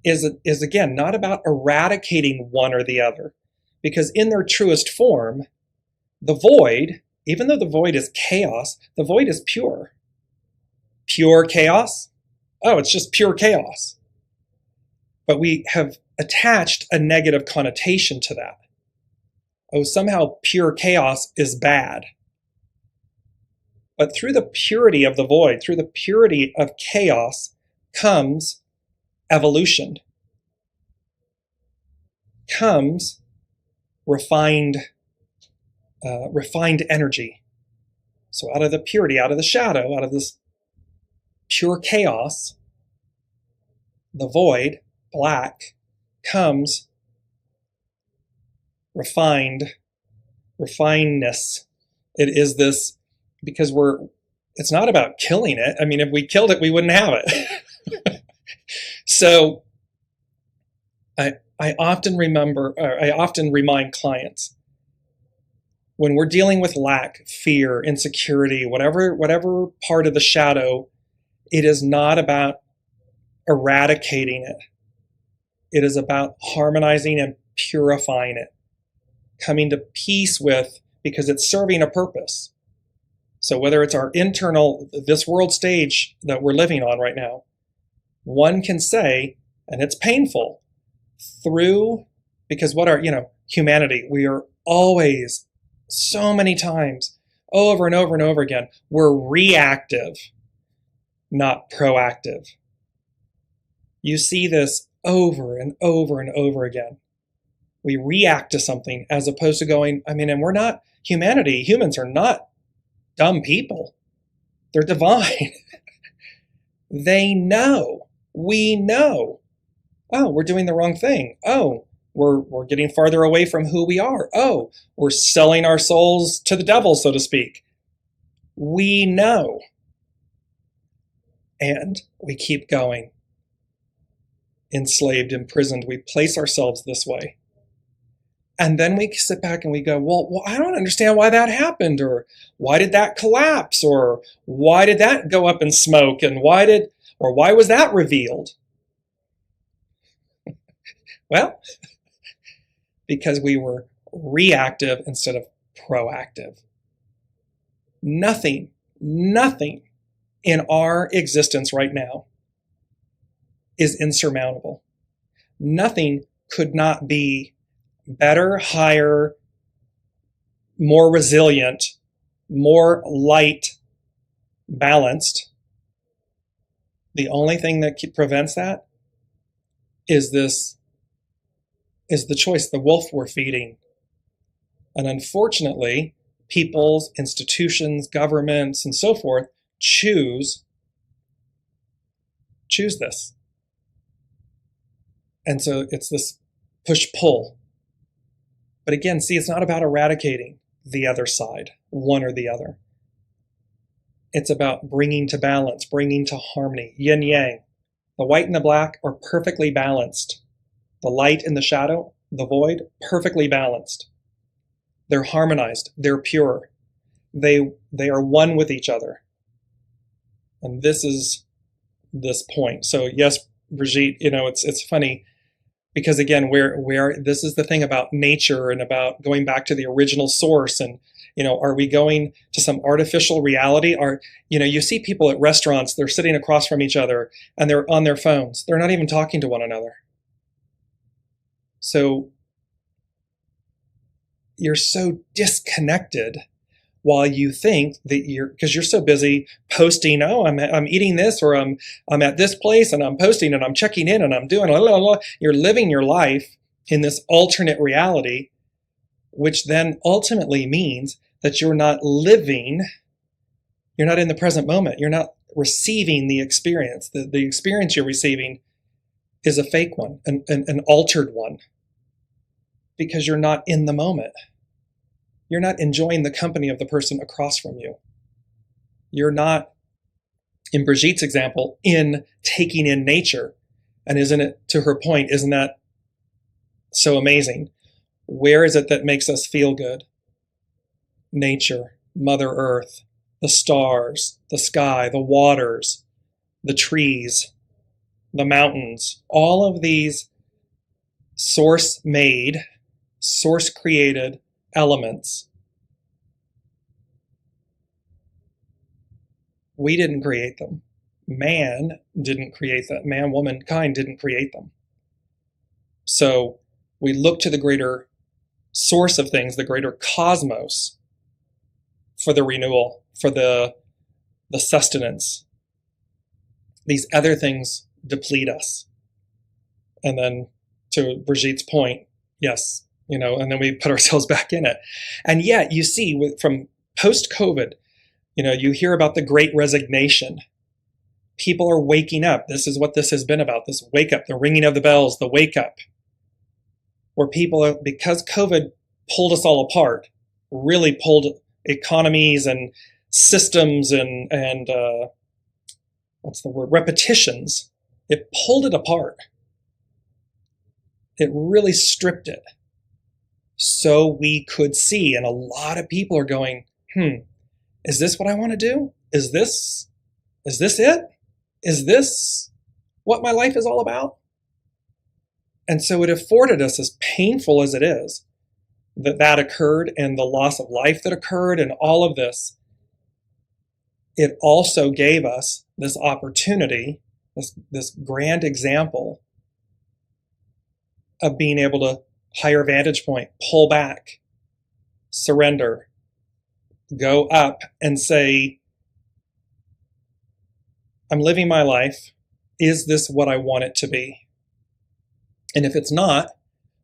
is again not about eradicating one or the other, because in their truest form, the void, even though the void is chaos, the void is pure. Pure chaos? Oh, it's just pure chaos. But we have attached a negative connotation to that. Oh, somehow pure chaos is bad. But through the purity of the void, through the purity of chaos, comes evolution, comes refined energy. So out of the purity, out of the shadow, out of this pure chaos, the void, black, comes refinedness. It is this, because it's not about killing it. I mean, if we killed it, we wouldn't have it. So I often remind clients, when we're dealing with lack, fear, insecurity, whatever part of the shadow, it is not about eradicating it. It is about harmonizing and purifying it, coming to peace with, because it's serving a purpose. So whether it's our internal, this world stage that we're living on right now, one can say, and it's painful, through Because humanity, we are always, so many times, over and over and over again, we're reactive, not proactive. You see this over and over and over again. We react to something as opposed to going, and we're not, humans are not dumb people. They're divine. They know. We know. Oh, we're doing the wrong thing. Oh, we're getting farther away from who we are. Oh, we're selling our souls to the devil, so to speak. We know. And we keep going. Enslaved, imprisoned. We place ourselves this way. And then we sit back and we go, well, I don't understand why that happened, or why did that collapse, or why did that go up in smoke, and why was that revealed? Well, because we were reactive instead of proactive. Nothing in our existence right now is insurmountable. Nothing could not be better, higher, more resilient, more light, balanced. The only thing that prevents that is the choice, the wolf we're feeding. And unfortunately, peoples, institutions, governments, and so forth choose this. And so it's this push-pull. But again, see, it's not about eradicating the other side, one or the other. It's about bringing to balance, bringing to harmony, yin yang. The white and the black are perfectly balanced. The light and the shadow, the void, perfectly balanced. They're harmonized. They're pure. They are one with each other. And this is this point. So yes, Brigitte, it's funny because again, this is the thing about nature and about going back to the original source. And are we going to some artificial reality? You see people at restaurants, they're sitting across from each other and they're on their phones. They're not even talking to one another. So you're so disconnected while you think that because you're so busy posting, oh, I'm eating this, or I'm at this place and I'm posting and I'm checking in and I'm doing blah, blah, blah. You're living your life in this alternate reality, which then ultimately means that you're not living, you're not in the present moment. You're not receiving the experience. The experience you're receiving is a fake one, an altered one, because you're not in the moment. You're not enjoying the company of the person across from you. You're not, in Brigitte's example, in taking in nature. And isn't it, to her point, isn't that so amazing? Where is it that makes us feel good? Nature, Mother Earth, the stars, the sky, the waters, the trees, the mountains, all of these source-made, source-created elements. We didn't create them. Man didn't create them. Man, womankind didn't create them. So we look to the greater source of things, the greater cosmos, for the renewal, for the sustenance. These other things deplete us. And then to Brigitte's point, yes, and then we put ourselves back in it. And yet you see from post-COVID, you hear about the great resignation. People are waking up. This is what this has been about, this wake up, the ringing of the bells, the wake up. Where people are, because COVID pulled us all apart, really pulled economies and systems and repetitions. It pulled it apart. It really stripped it. So we could see, and a lot of people are going, is this what I want to do? Is this it? Is this what my life is all about? And so it afforded us, as painful as it is, that occurred, and the loss of life that occurred, and all of this. It also gave us this opportunity, this grand example of being able to higher vantage point, pull back, surrender, go up and say, I'm living my life. Is this what I want it to be? And if it's not,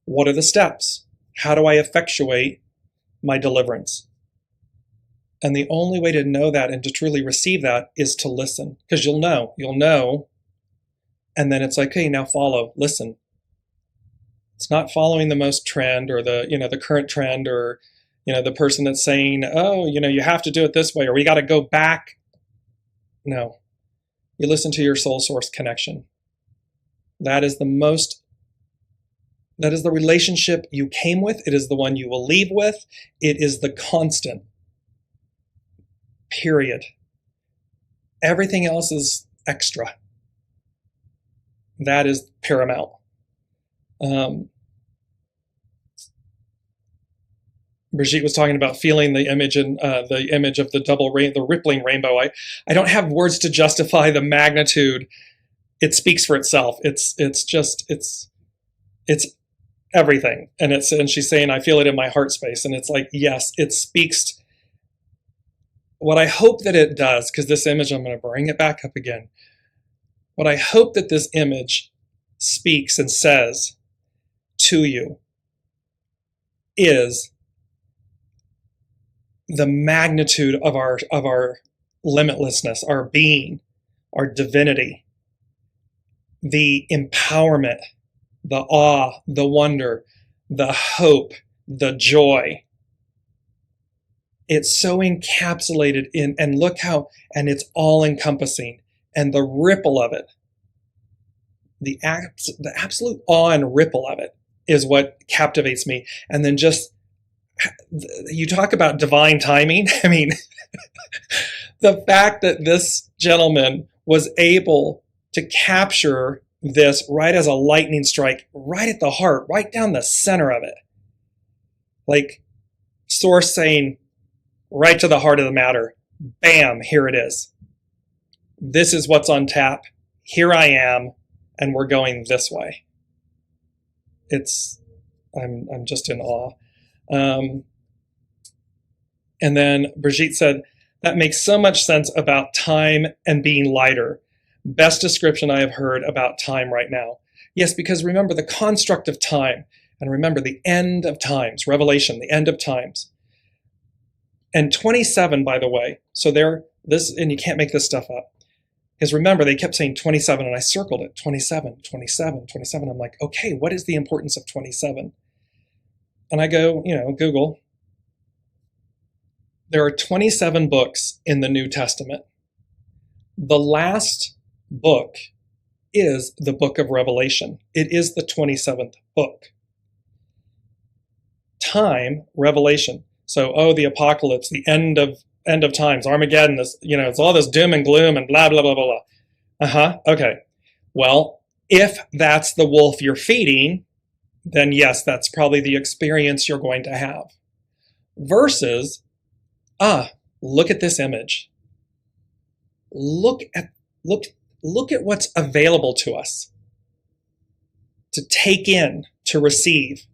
what are the steps? How do I effectuate my deliverance? And the only way to know that and to truly receive that is to listen, because you'll know. And then it's like, okay, now follow, listen. It's not following the most trend or the current trend or, the person that's saying, oh, you have to do it this way, or we got to go back. No, you listen to your soul source connection. That is the relationship you came with. It is the one you will leave with. It is the constant. Period. Everything else is extra. That is paramount. Brigitte was talking about feeling the image and the image of the rippling rainbow. I don't have words to justify the magnitude. It speaks for itself. It's everything. And she's saying, I feel it in my heart space. And it's like, yes, it speaks. What I hope that it does, because this image, I'm going to bring it back up again. What I hope that this image speaks and says to you is the magnitude of our limitlessness, our being, our divinity, the empowerment, the awe, the wonder, the hope, the joy. It's so encapsulated in, and look how, and it's all encompassing, and the ripple of it, the absolute awe and ripple of it is what captivates me. And then just, you talk about divine timing. I mean, the fact that this gentleman was able to capture this right as a lightning strike, right at the heart, right down the center of it. Like source saying, right to the heart of the matter, bam, here it is. This is what's on tap. Here I am, and we're going this way. I'm just in awe. And then Brigitte said, that makes so much sense about time and being lighter. Best description I have heard about time right now. Yes, because remember the construct of time, and remember the end of times, Revelation, the end of times. And 27, by the way, so and you can't make this stuff up. Because remember, they kept saying 27, and I circled it, 27, 27, 27. I'm like, okay, what is the importance of 27? And I go, Google. There are 27 books in the New Testament. The last book is the book of Revelation. It is the 27th book. Time, Revelation. So, the apocalypse, the end of times, Armageddon, this, it's all this doom and gloom and blah, blah, blah, blah, blah. Okay. Well, if that's the wolf you're feeding, then yes, that's probably the experience you're going to have. Versus, look at this image. Look at what's available to us to take in, to receive.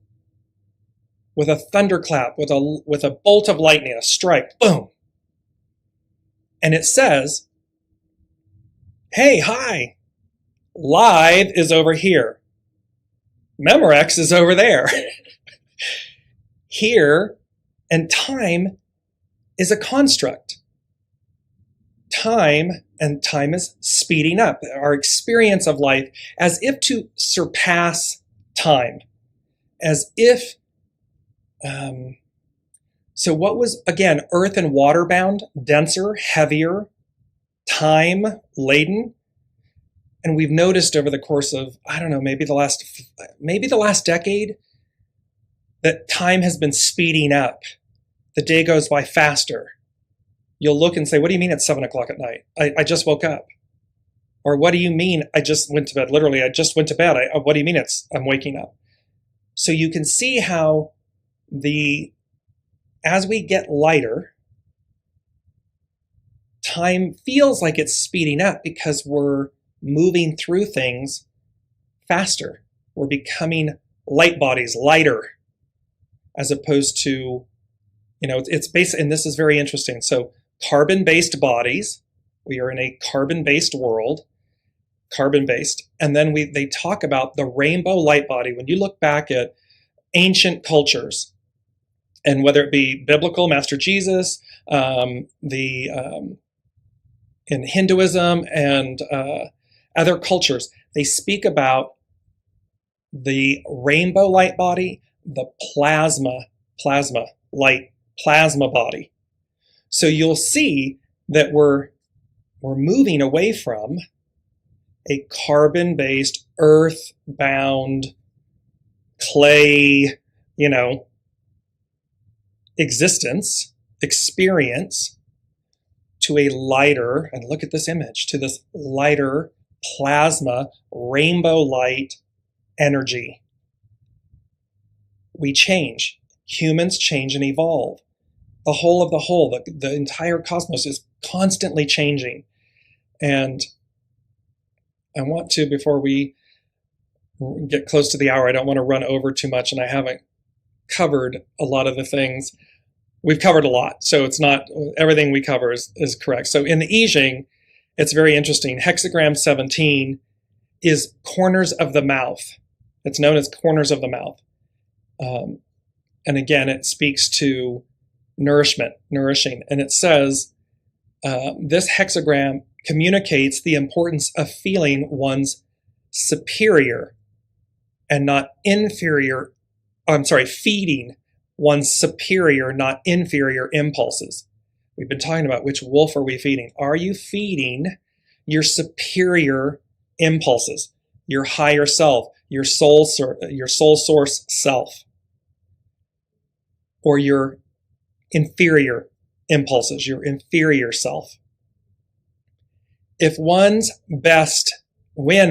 With a thunderclap, with a bolt of lightning, a strike, boom. And it says, hey, hi, live is over here. Memorex is over there. Here, and time is a construct. Time is speeding up. Our experience of life as if to surpass time. As if so what was, again, earth and water bound, denser, heavier, time laden? And we've noticed over the course of, I don't know, maybe the last decade, that time has been speeding up. The day goes by faster. You'll look and say, what do you mean it's 7 o'clock at night? I just woke up. Or what do you mean I just went to bed? Literally, I just went to bed. What do you mean I'm waking up? So you can see how as we get lighter, time feels like it's speeding up because we're moving through things faster. We're becoming light bodies, lighter, as opposed to, it's based, and this is very interesting. So carbon-based bodies, we are in a carbon-based world, carbon-based. And then they talk about the rainbow light body. When you look back at ancient cultures, and whether it be biblical, Master Jesus, in Hinduism and other cultures, they speak about the rainbow light body, the plasma body. So you'll see that we're moving away from a carbon-based, earth-bound, clay, experience, to a lighter, and look at this image, to this lighter plasma, rainbow light energy. We change. Humans change and evolve. The whole of the whole, the entire cosmos is constantly changing. And I want to, before we get close to the hour, I don't want to run over too much, and I haven't covered a lot of the things. We've covered a lot, so it's not everything we cover is correct. So in the I Ching, it's very interesting. Hexagram 17 is corners of the mouth. It's known as corners of the mouth. And again, it speaks to nourishment, nourishing. And it says, this hexagram communicates the importance of feeling one's superior and not inferior, feeding one's superior, not inferior impulses. We've been talking about which wolf are we feeding. Are you feeding your superior impulses, your higher self, your soul source self, or your inferior impulses, your inferior self? When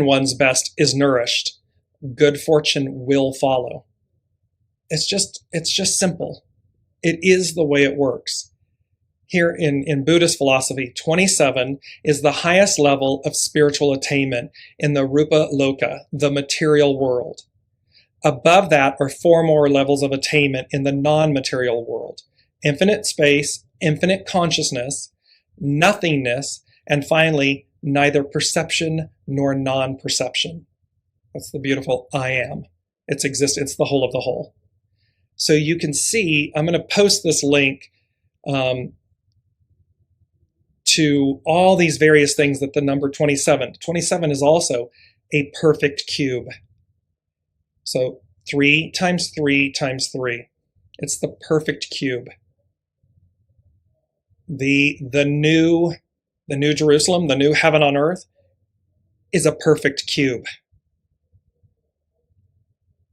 one's best is nourished, good fortune will follow. It's just simple. It is the way it works. Here in Buddhist philosophy, 27 is the highest level of spiritual attainment in the Rupa Loka, the material world. Above that are 4 more levels of attainment in the non-material world: infinite space, infinite consciousness, nothingness, and finally, neither perception nor non-perception. That's the beautiful I am. It's the whole of the whole. So you can see, I'm going to post this link to all these various things that the number 27. 27 is also a perfect cube. So 3 times 3 times 3. It's the perfect cube. The new Jerusalem, the new heaven on earth, is a perfect cube.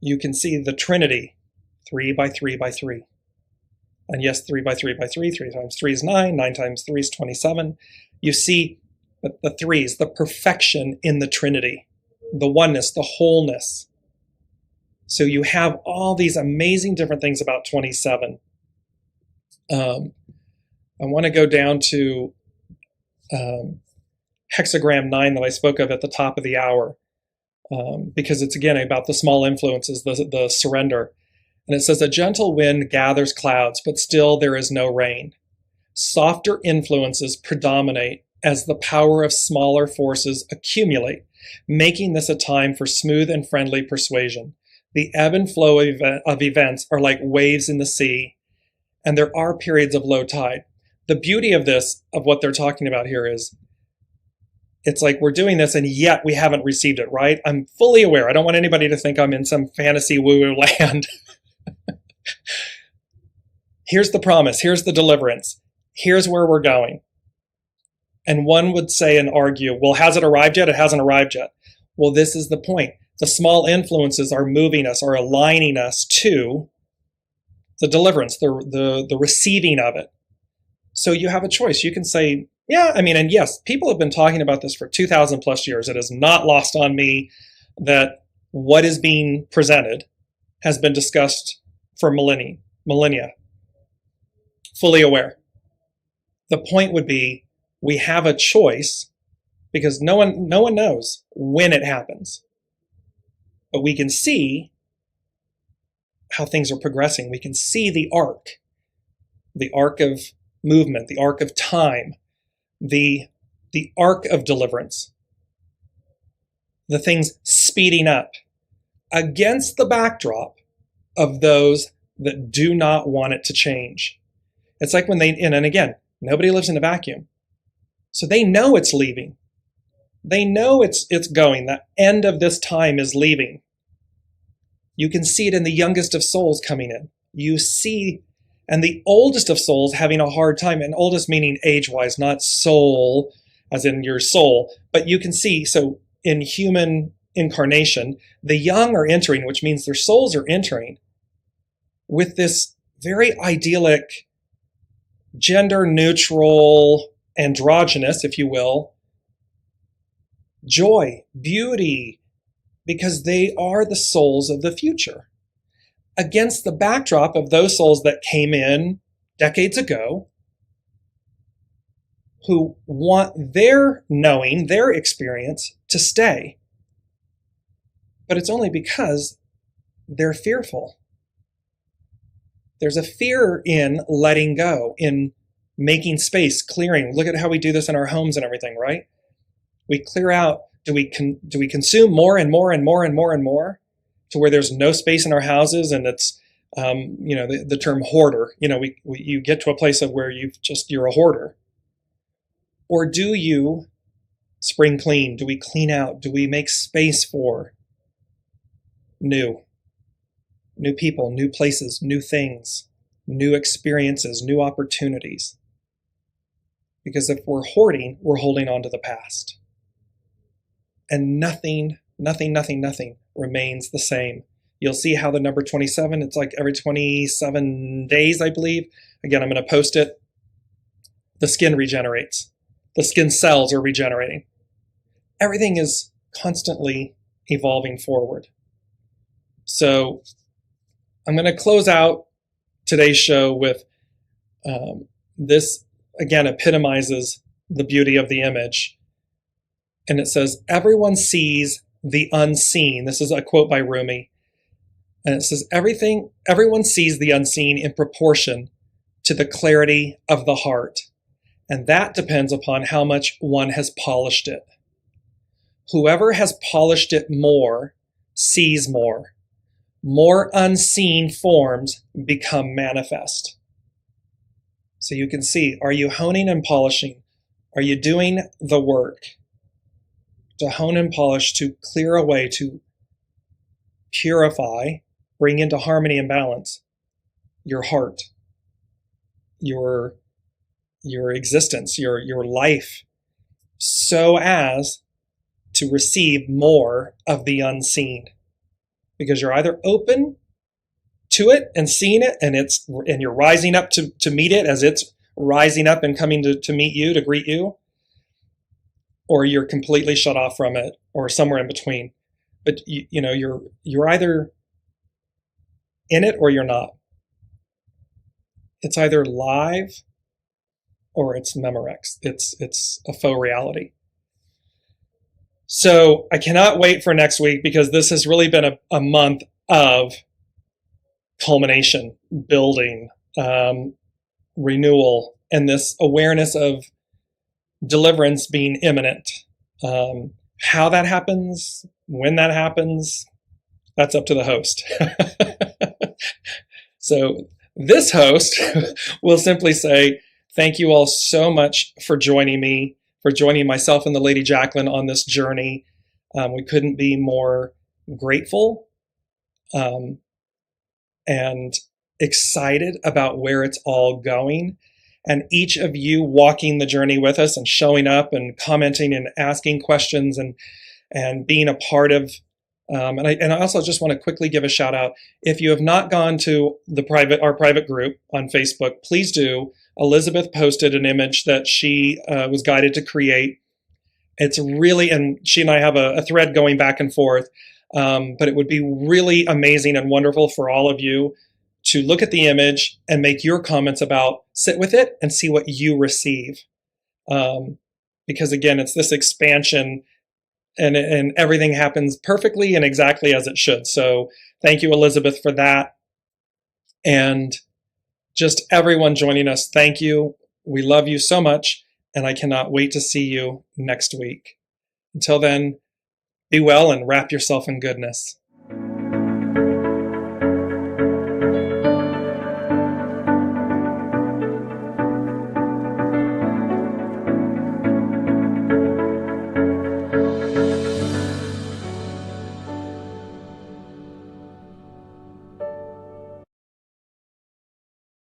You can see the Trinity, 3 by 3 by 3. And yes, 3 by 3 by 3, 3 times 3 is 9, 9 times 3 is 27. You see the threes, the perfection in the Trinity, the oneness, the wholeness. So you have all these amazing different things about 27. I want to go down to hexagram 9 that I spoke of at the top of the hour, because it's again about the small influences, the surrender. And it says, a gentle wind gathers clouds, but still there is no rain. Softer influences predominate as the power of smaller forces accumulate, making this a time for smooth and friendly persuasion. The ebb and flow of events are like waves in the sea, and there are periods of low tide. The beauty of what they're talking about here is, it's like we're doing this and yet we haven't received it, right? I'm fully aware. I don't want anybody to think I'm in some fantasy woo-woo land. Here's the promise. Here's the deliverance. Here's where we're going. And one would say and argue, well, has it arrived yet? It hasn't arrived yet. Well, this is the point. The small influences are moving us, are aligning us to the deliverance, the receiving of it. So you have a choice. You can say, yeah, and yes, people have been talking about this for 2,000 plus years. It is not lost on me that what is being presented has been discussed for millennia. Fully aware. The point would be, we have a choice because no one knows when it happens. But we can see how things are progressing. We can see the arc of movement, the arc of time, the arc of deliverance, the things speeding up against the backdrop of those that do not want it to change. It's like when and again, nobody lives in a vacuum. So they know it's leaving. They know it's going. The end of this time is leaving. You can see it in the youngest of souls coming in. You see, and the oldest of souls having a hard time, and oldest meaning age-wise, not soul, as in your soul, but you can see, so in human incarnation, the young are entering, which means their souls are entering with this very idyllic, gender-neutral, androgynous, if you will, joy, beauty, because they are the souls of the future. Against the backdrop of those souls that came in decades ago, who want their knowing, their experience to stay. But it's only because they're fearful. There's a fear in letting go, in making space, clearing. Look at how we do this in our homes and everything, right? We clear out. Do we consume more and more and more and more and more to where there's no space in our houses? And it's, the term hoarder, you get to a place of where you're a hoarder. Or do you spring clean? Do we clean out? Do we make space for new people, new places, new things, new experiences, new opportunities? Because if we're hoarding, we're holding on to the past. And nothing remains the same. You'll see how the number 27, it's like every 27 days, I believe. Again, I'm going to post it. The skin regenerates. The skin cells are regenerating. Everything is constantly evolving forward. So I'm going to close out today's show with this, again, epitomizes the beauty of the image. And it says, everyone sees the unseen. This is a quote by Rumi. And it says, everyone sees the unseen in proportion to the clarity of the heart. And that depends upon how much one has polished it. Whoever has polished it more sees more. More unseen forms become manifest. So you can see, are you honing and polishing? Are you doing the work to hone and polish, to clear away, to purify, bring into harmony and balance your heart, your existence, your life, so as to receive more of the unseen? Because you're either open to it and seeing it, and you're rising up to meet it as it's rising up and coming to meet you, to greet you, or you're completely shut off from it, or somewhere in between. But you're either in it or you're not. It's either live or it's Memorex. It's a faux reality. So I cannot wait for next week, because this has really been a month of culmination, building, renewal, and this awareness of deliverance being imminent. How that happens, when that happens, that's up to the host. So this host will simply say, thank you all so much for joining me, for joining myself and the Lady Jacqueline on this journey. We couldn't be more grateful and excited about where it's all going. And each of you walking the journey with us and showing up and commenting and asking questions and being a part of. And I also just want to quickly give a shout out. If you have not gone to our private group on Facebook, please do. Elizabeth posted an image that she was guided to create. It's really, and she and I have a thread going back and forth, but it would be really amazing and wonderful for all of you to look at the image and make your comments about, sit with it and see what you receive. Because again, it's this expansion, and everything happens perfectly and exactly as it should. So thank you, Elizabeth, for that. And just everyone joining us, thank you. We love you so much, and I cannot wait to see you next week. Until then, be well and wrap yourself in goodness.